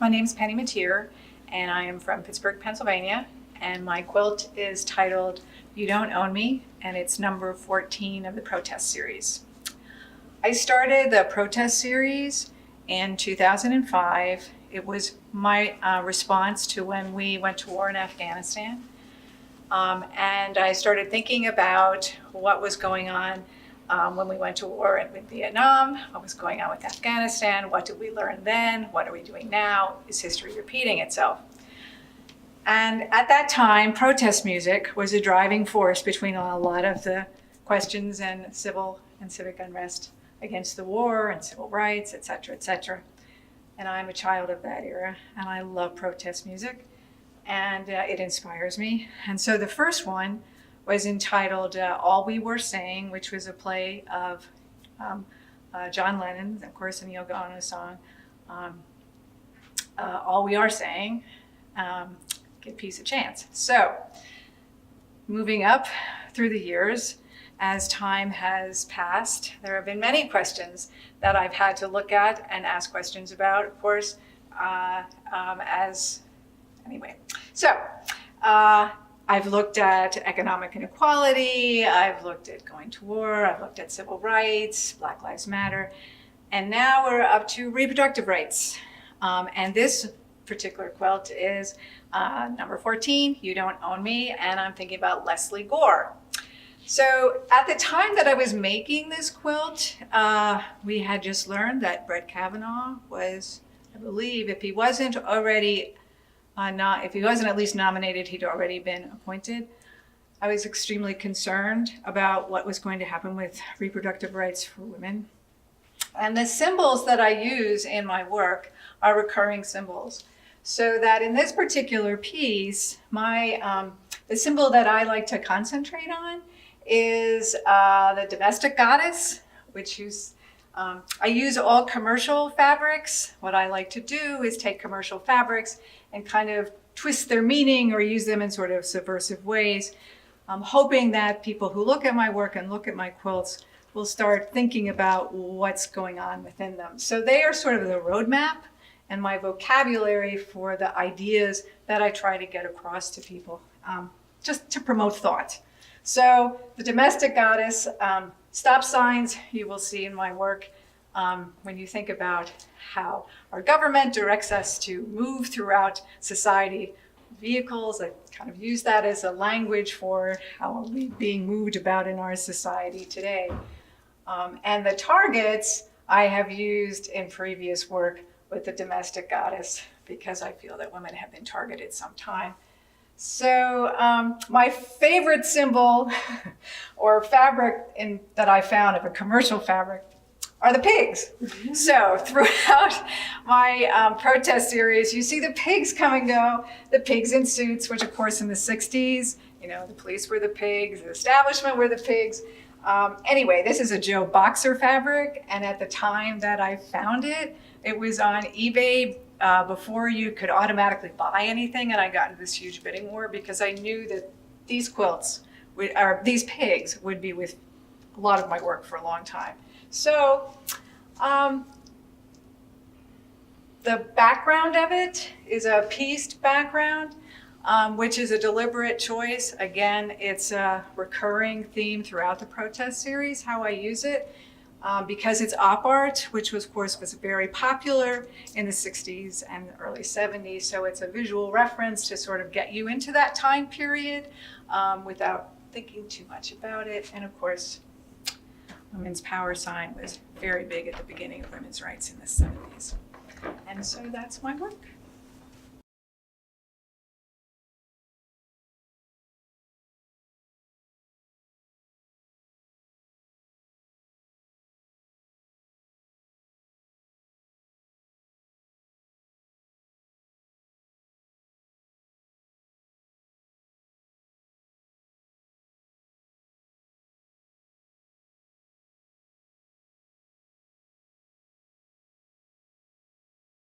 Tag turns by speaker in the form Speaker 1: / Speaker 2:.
Speaker 1: My name's Penny Mateer, and I am from Pittsburgh, Pennsylvania, and my quilt is titled You Don't Own Me, and it's number 14 of the protest series. I started the protest series in 2005. It was my response to when we went to war in Afghanistan. And I started thinking about what was going on when we went to war in Vietnam, what was going on with Afghanistan, what did we learn then, what are we doing now, is history repeating itself? And at that time, protest music was a driving force between a lot of the questions and civil and civic unrest against the war and civil rights, et cetera, et cetera. And I'm a child of that era, and I love protest music, and it inspires me. And so the first one was entitled All We Were Saying, which was a play of John Lennon, of course, and Yoko Ono's song, All We Are Saying, Give Peace a Chance. So moving up through the years, as time has passed, there have been many questions that I've had to look at and ask questions about, of course, I've looked at economic inequality, I've looked at going to war, I've looked at civil rights, Black Lives Matter, and now we're up to reproductive rights. And this particular quilt is number 14, You Don't Own Me, and I'm thinking about Leslie Gore. So at the time that I was making this quilt, we had just learned that Brett Kavanaugh was, I believe, if he wasn't at least nominated, he'd already been appointed. I was extremely concerned about what was going to happen with reproductive rights for women. And the symbols that I use in my work are recurring symbols. So that in this particular piece, the symbol that I like to concentrate on is the domestic goddess, which I use all commercial fabrics. What I like to do is take commercial fabrics and kind of twist their meaning or use them in sort of subversive ways. I'm hoping that people who look at my work and look at my quilts will start thinking about what's going on within them. So they are sort of the roadmap and my vocabulary for the ideas that I try to get across to people, just to promote thought. So the domestic goddess, stop signs you will see in my work when you think about how our government directs us to move throughout society. Vehicles, I kind of use that as a language for how are we being moved about in our society today. And the targets I have used in previous work with the domestic goddess because I feel that women have been targeted sometime. So my favorite symbol or fabric that I found of a commercial fabric are the pigs. Mm-hmm. So throughout my protest series, you see the pigs come and go, the pigs in suits, which of course in the 60s, the police were the pigs, the establishment were the pigs. Anyway, this is a Joe Boxer fabric, and at the time that I found it, it was on eBay before you could automatically buy anything, and I got into this huge bidding war because I knew that these these pigs would be with a lot of my work for a long time. So the background of it is a pieced background, which is a deliberate choice. Again, it's a recurring theme throughout the protest series, how I use it. Because it's op art, which of course was very popular in the 60s and early 70s. So it's a visual reference to sort of get you into that time period without thinking too much about it. And of course, women's power sign was very big at the beginning of women's rights in the 70s. And so that's my work.